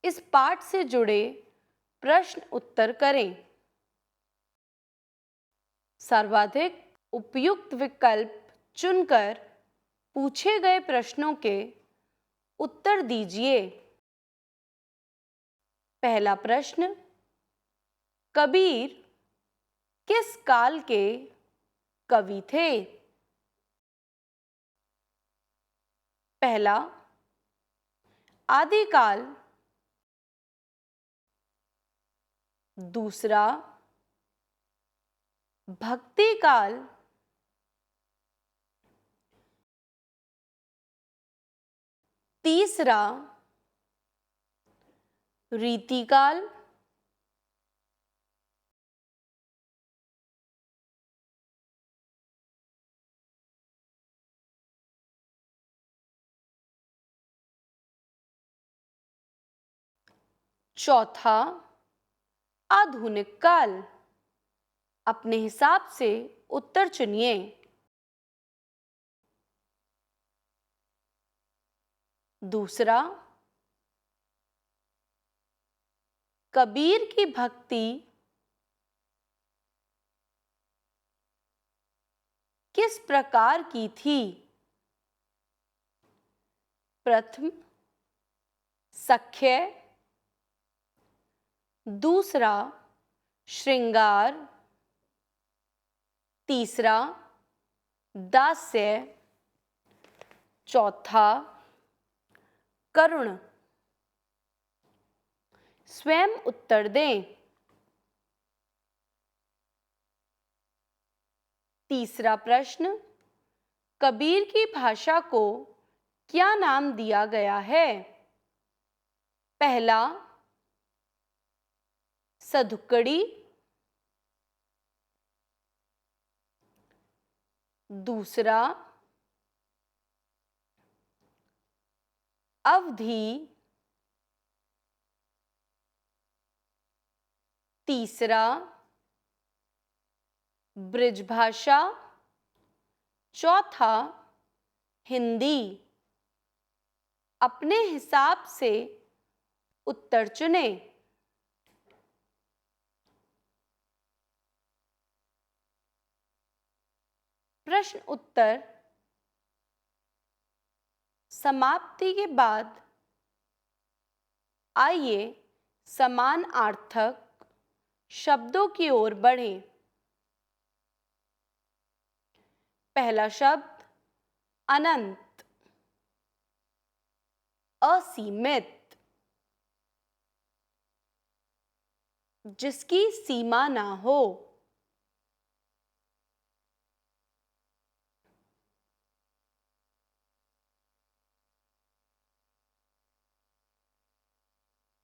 इस पाठ से जुड़े प्रश्न उत्तर करें। सर्वाधिक उपयुक्त विकल्प चुनकर पूछे गए प्रश्नों के उत्तर दीजिए। पहला प्रश्न, कबीर किस काल के कवि थे? पहला, आदिकाल। दूसरा, भक्ति काल। तीसरा, रीतिकाल। चौथा, आधुनिक काल। अपने हिसाब से उत्तर चुनिए। दूसरा, कबीर की भक्ति किस प्रकार की थी? प्रथम, सख्य। दूसरा, श्रृंगार। तीसरा, दास्य। चौथा, करुण। स्वयं उत्तर दें। तीसरा प्रश्न, कबीर की भाषा को क्या नाम दिया गया है? पहला, सधुकड़ी। दूसरा, अवधी। तीसरा, ब्रिजभाषा। चौथा, हिंदी। अपने हिसाब से उत्तर चुनें। प्रश्न उत्तर समाप्ति के बाद आइए समानार्थक शब्दों की ओर बढ़ें। पहला शब्द, अनंत। असीमित, जिसकी सीमा ना हो।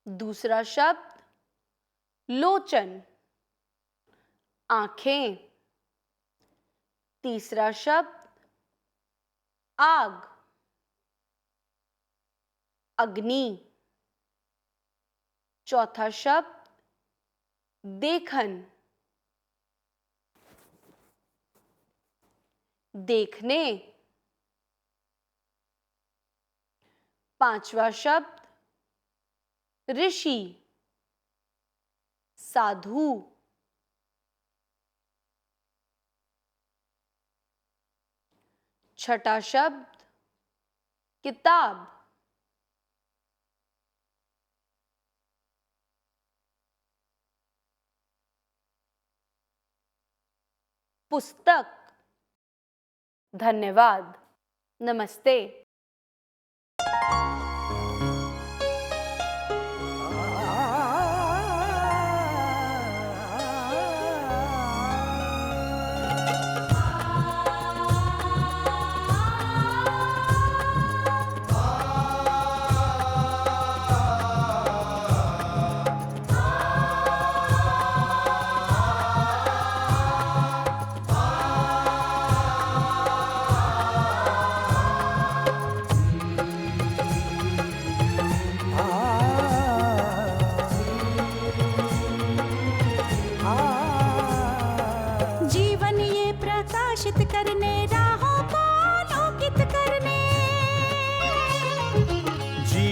दूसरा शब्द, लोचन। आंखें। तीसरा शब्द, आग। अग्नि। चौथा शब्द, देखन। देखने। पांचवा शब्द, ऋषि। साधु। छठा शब्द, किताब। पुस्तक। धन्यवाद। नमस्ते।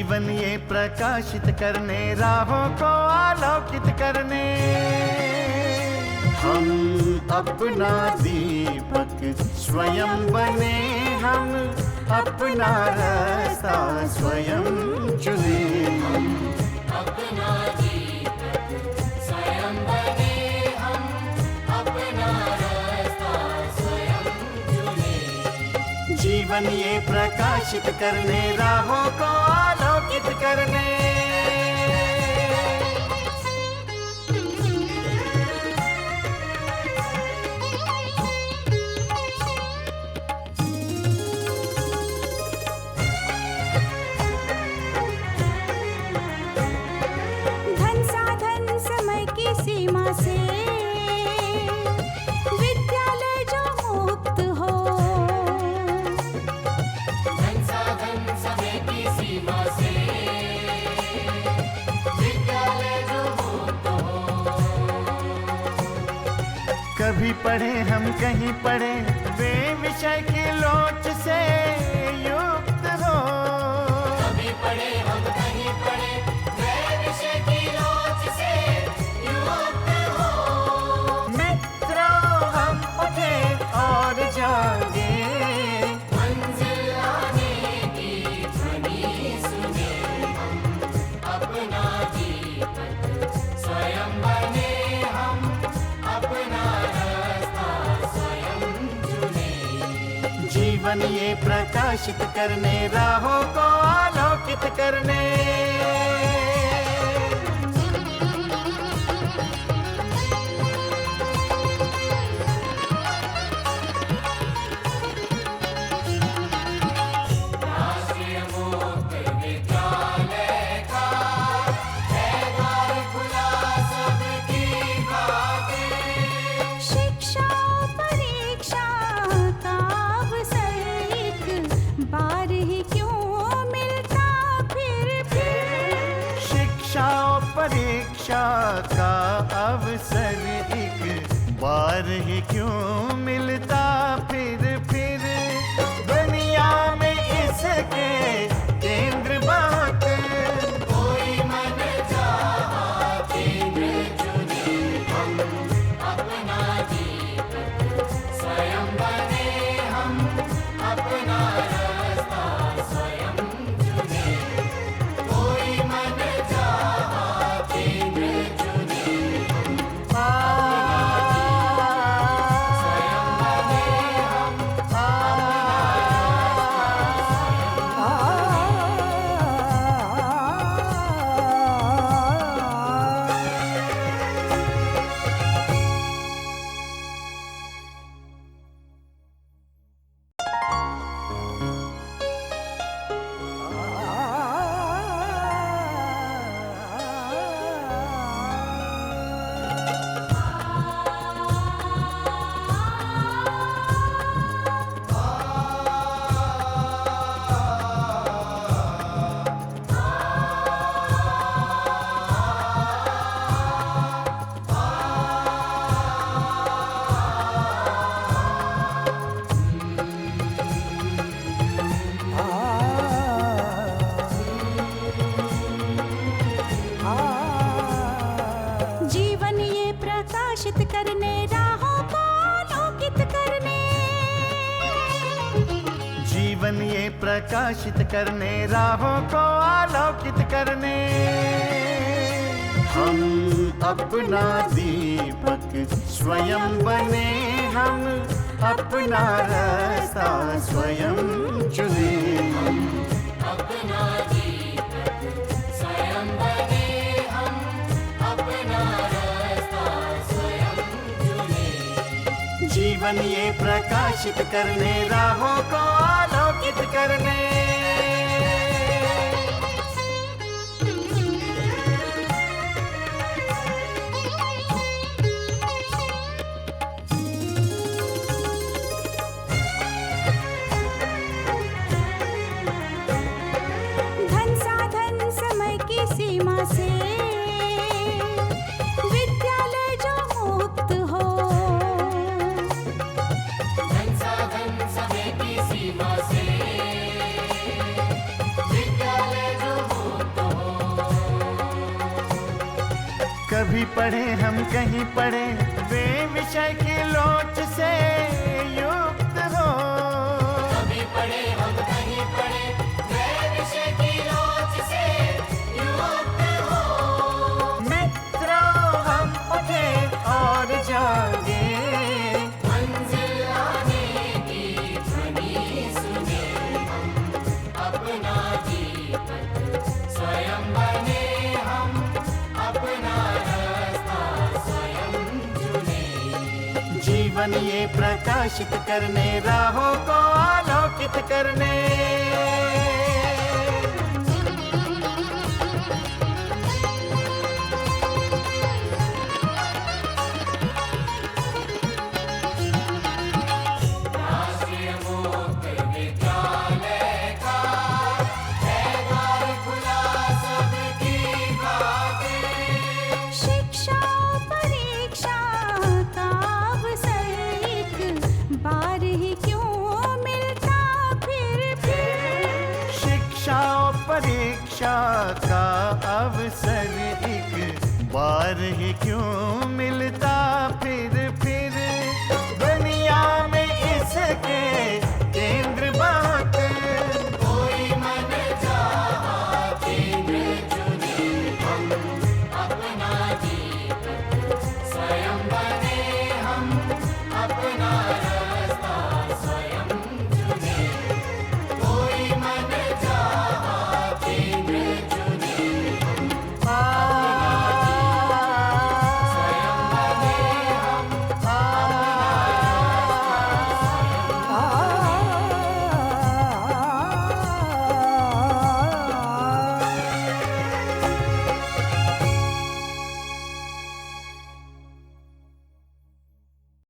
जीवन ये प्रकाशित करने, राहों को आलोकित करने। हम अपना दीपक स्वयं बने, हम अपना रास्ता स्वयं चुने। अपना दीपक स्वयं बने, हम अपना रास्ता स्वयं चुने। जीवन ये प्रकाशित करने, राहों को आलोकित करने। धन साधन समय की सीमा से विद्यालय जो मुक्त हो, धन साधन समय की सीमा से विद्यालय जो मुक्त हो। कभी पढ़े हम कहीं पढ़े, वे विषय की लोच से युक्त हो। कभी पढ़े हम कहीं पढ़े, वे विषय की लोच से युक्त हो। मित्रों हम उठे और जागे, मंजिल आने की ध्वनि सुने। हम अपना दीपक स्वयं बने, हम अपना रास्ता स्वयं चुने। जीवन ये प्रकाशित करने, राहों को आलोकित करने। राष्ट्रीय मुक्त विद्यालय का है द्वार खुला सबकी खातिर। शिक्षा परीक्षा का अवसर एक बार ही क्यों मिलता फिर। शिक्षा और परीक्षा का अवसर एक बार ही क्यों मिलता फिर। दुनिया में इसके केंद्र बहुत, कोई मन चाहा केंद्र चुने। हम अपना दीपक स्वयं बने, हम अपना रास्ता स्वयं चुने। कोई मन चाहा केंद्र चुने। स्वयं बने, हम जीवन ये प्रकाशित करने, राहों को आलोकित करने। जीवन ये प्रकाशित करने, राहों को आलोकित करने। हम अपना दीपक स्वयं बने, हम अपना रास्ता स्वयं चुने। अपना दीपक स्वयं बने, हम अपना रास्ता स्वयं चुने। जीवन ये प्रकाशित करने, राहों को आलोकित करने। धन साधन समय की सीमा से विद्यालय जो मुक्त हो, धन साधन समय की सीमा से कभी पढ़े हम कहीं पढ़े वे विषय की लोच से युक्त हो। कभी पढ़े हम कहीं पढ़े वे विषय की लोच से युक्त हो। मित्रों हम उठे और जागे, मंजिल आने की ध्वनि सुने हम, अपना जीवन स्वयं बने हम, अपना रास्ता स्वयं चुने। जीवन ये प्रकाशित करने, राहों को आलोकित करने। राष्ट्रीय मुक्त विद्यालय का है द्वार खुला सबकी खातिर। शिक्षा परीक्षा का अवसर एक बार ही क्यों मिलता फिर। शिक्षा और परीक्षा का अवसर एक बार ही क्यों मिलता